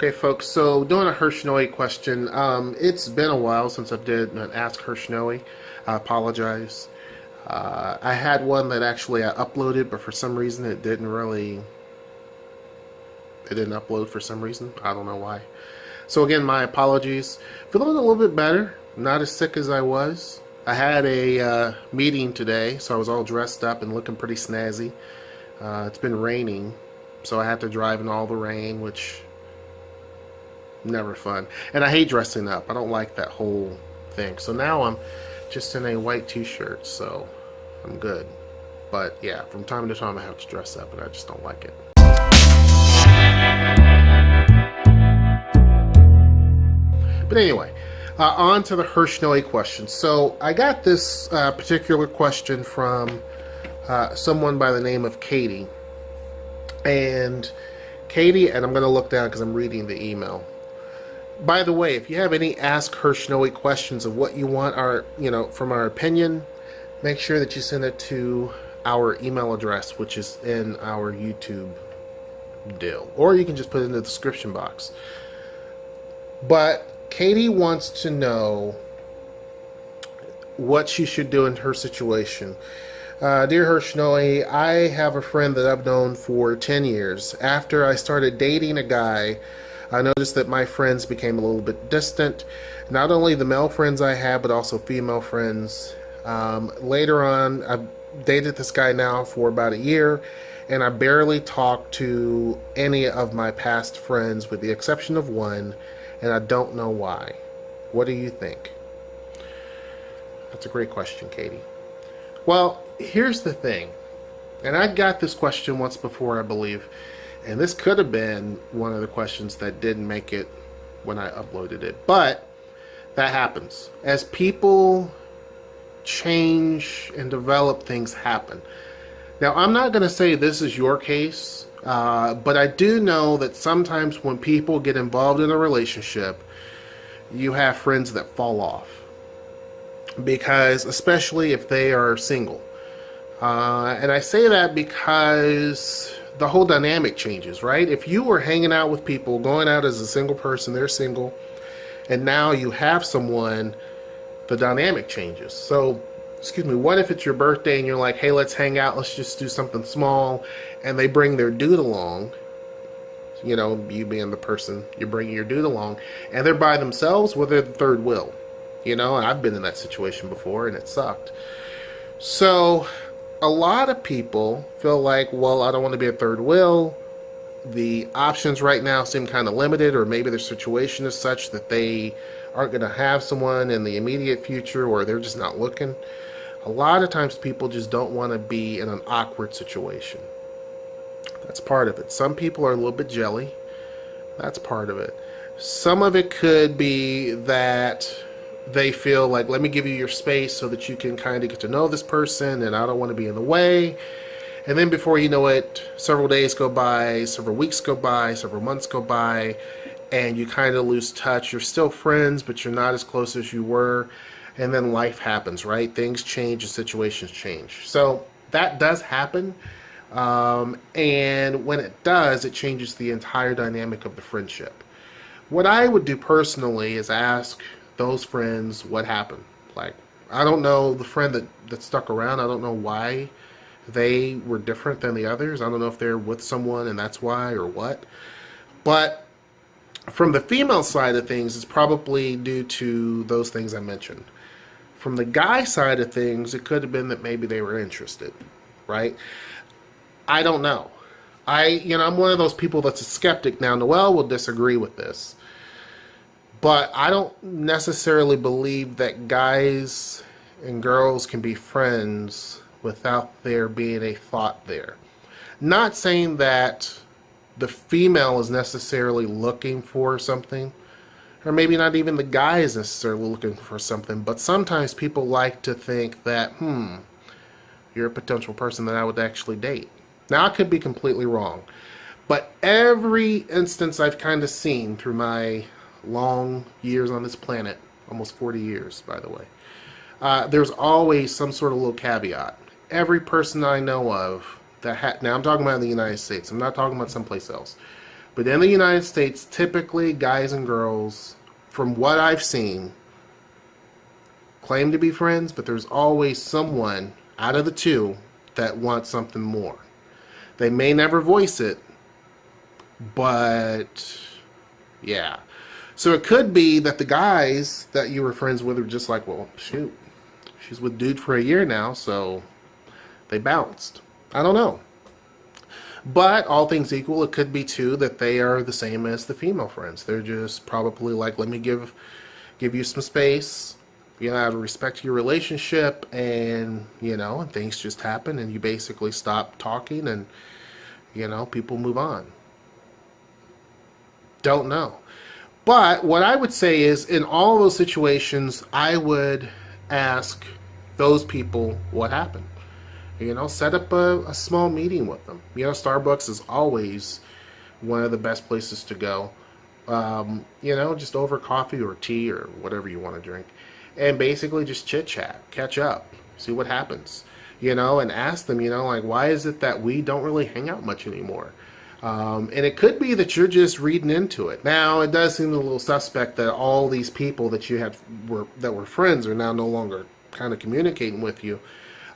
Okay, folks, so doing a HershNoeie question. It's been a while since I did an Ask HershNoeie. I apologize. I had one that actually I uploaded, but for some reason it didn't upload for some reason. I don't know why. So again, my apologies. Feeling a little bit better, not as sick as I was. I had a meeting today, so I was all dressed up and looking pretty snazzy. It's been raining, so I had to drive in all the rain, which never fun. And I hate dressing up. I don't like that whole thing. So now I'm just in a white t-shirt, so I'm good. But yeah, from time to time I have to dress up, and I just don't like it. But anyway, on to the HershNoeie question. So I got this particular question from someone by the name of Katie. And Katie, and I'm going to look down because I'm reading the email. By the way, if you have any Ask HershNoeie questions of what you want from our opinion, make sure that you send it to our email address, which is in our YouTube deal. Or you can just put it in the description box. But Katie wants to know what she should do in her situation. Dear HershNoeie, I have a friend that I've known for 10 years. After I started dating a guy, I noticed that my friends became a little bit distant. Not only the male friends I have, but also female friends. Later on, I've dated this guy now for about a year, and I barely talk to any of my past friends with the exception of one, and I don't know why. What do you think? That's a great question, Katie. Well, here's the thing, and I got this question once before, I believe, and this could have been one of the questions that didn't make it when I uploaded it, but that happens. As people change and develop, things happen. Now, I'm not going to say this is your case, but I do know that sometimes when people get involved in a relationship, you have friends that fall off. Because, especially if they are single. And I say that because the whole dynamic changes, right? If you were hanging out with people, going out as a single person, they're single, and now you have someone, the dynamic changes. So, what if it's your birthday and you're like, hey, let's hang out, let's just do something small, and they bring their dude along, you being the person, you're bringing your dude along, and they're by themselves, well, they're the third wheel. I've been in that situation before, and it sucked. So, a lot of people feel like, well, I don't want to be a third wheel. The options right now seem kind of limited, or maybe their situation is such that they aren't going to have someone in the immediate future, or they're just not looking. A lot of times people just don't want to be in an awkward situation. That's part of it. Some people are a little bit jelly. That's part of it. Some of it could be that they feel like, let me give you your space so that you can kind of get to know this person, and I don't want to be in the way. And then before you know it, several days go by, several weeks go by, several months go by, and you kind of lose touch. You're still friends, but you're not as close as you were. And then life happens, right? Things change and situations change. So that does happen. And when it does, it changes the entire dynamic of the friendship. What I would do personally is ask those friends what happened. Like, I don't know the friend that stuck around. I don't know why they were different than the others. I don't know if they're with someone and that's why or what. But from the female side of things, it's probably due to those things I mentioned. From the guy side of things, it could have been that maybe they were interested, right? I don't know. I'm one of those people that's a skeptic. Now, Noelle will disagree with this. But I don't necessarily believe that guys and girls can be friends without there being a thought there. Not saying that the female is necessarily looking for something, or maybe not even the guy is necessarily looking for something, but sometimes people like to think that, you're a potential person that I would actually date. Now, I could be completely wrong, but every instance I've kind of seen through my long years on this planet, almost 40 years, by the way, there's always some sort of little caveat. Every person I know of that now I'm talking about in the United States, I'm not talking about someplace else, But in the United States, typically guys and girls, from what I've seen, claim to be friends, but there's always someone out of the two that wants something more. They may never voice it, but yeah. So it could be that the guys that you were friends with are just like, well, shoot, she's with dude for a year now, so they bounced. I don't know. But all things equal, it could be too that they are the same as the female friends. They're just probably like, let me give you some space, out of respect to your relationship, and and things just happen, and you basically stop talking, and people move on. Don't know. But what I would say is, in all those situations, I would ask those people what happened. Set up a small meeting with them. Starbucks is always one of the best places to go. Just over coffee or tea or whatever you want to drink. And basically just chit chat, catch up, see what happens. And ask them, like, why is it that we don't really hang out much anymore? And it could be that you're just reading into it. Now, it does seem a little suspect that all these people that you had that were friends are now no longer kind of communicating with you.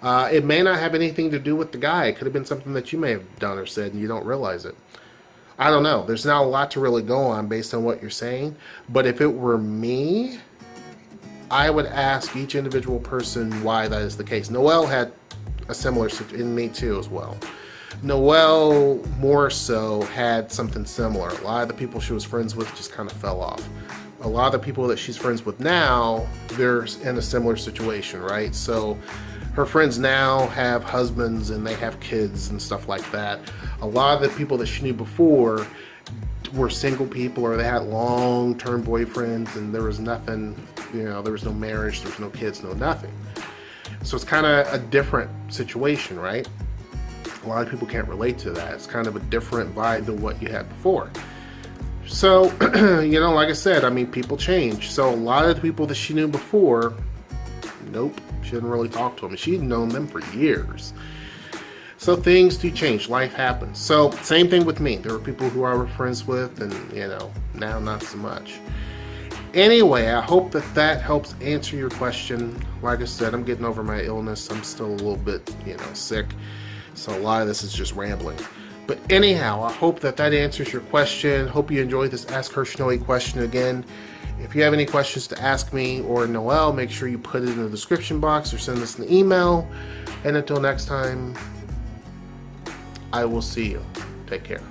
It may not have anything to do with the guy. It could have been something that you may have done or said and you don't realize it. I don't know. There's not a lot to really go on based on what you're saying. But if it were me, I would ask each individual person why that is the case. Noelle had a similar situation, in me too as well. Noelle more so had something similar. A lot of the people she was friends with just kind of fell off. A lot of the people that she's friends with now, they're in a similar situation, right? So her friends now have husbands and they have kids and stuff like that. A lot of the people that she knew before were single people, or they had long-term boyfriends, and there was nothing, there was no marriage, there was no kids, no nothing. So it's kind of a different situation, right? A lot of people can't relate to that. It's kind of a different vibe than what you had before. So, like I said, people change. So a lot of the people that she knew before, nope, she didn't really talk to them. She'd known them for years. So things do change. Life happens. So same thing with me. There were people who I was friends with, and now not so much. Anyway, I hope that helps answer your question. Like I said, I'm getting over my illness. I'm still a little bit, sick. So a lot of this is just rambling. But anyhow, I hope that answers your question. Hope you enjoyed this Ask HershNoeie question again. If you have any questions to ask me or Noelle, make sure you put it in the description box or send us an email. And until next time, I will see you. Take care.